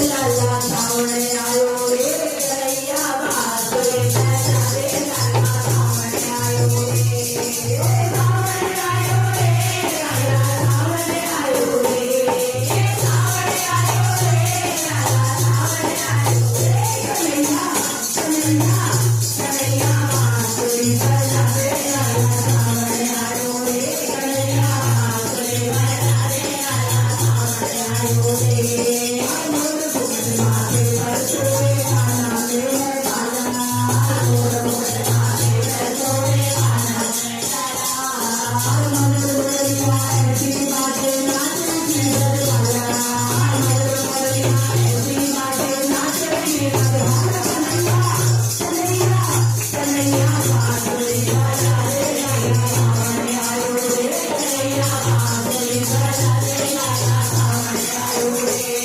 लाला सावणे आयो रे कन्हैया बासुरी बजा रे लाला सावणे आयो रे सावणे आयो रे लाला सावणे आयो रे सावणे आयो रे लाला सावणे आयो रे कन्हैया कन्हैया कन्हैया बासुरी बजा रे लाला सावणे आयो रे कन्हैया बासुरी बजा रे लाला सावणे आयो रे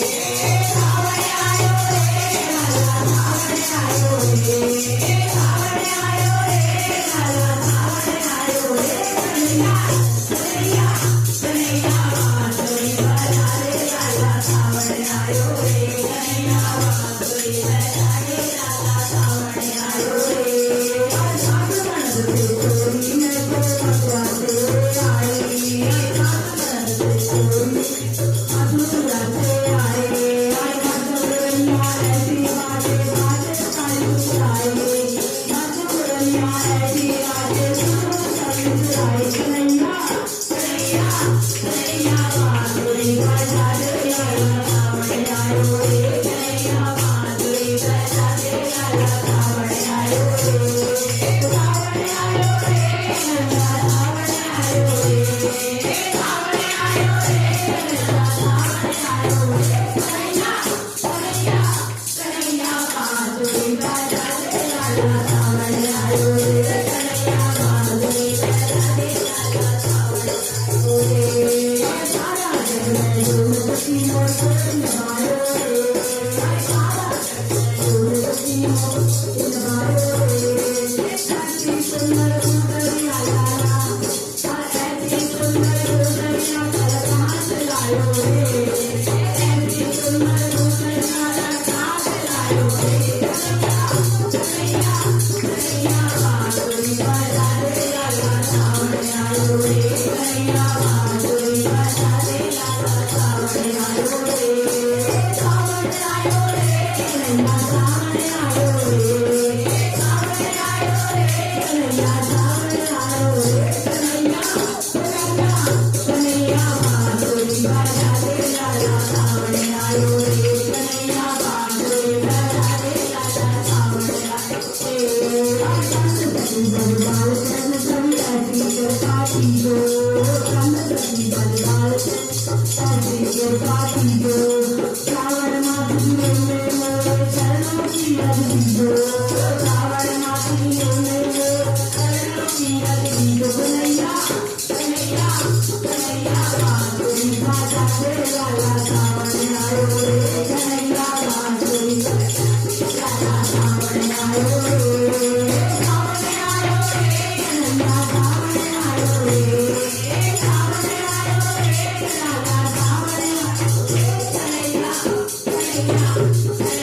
Yeah.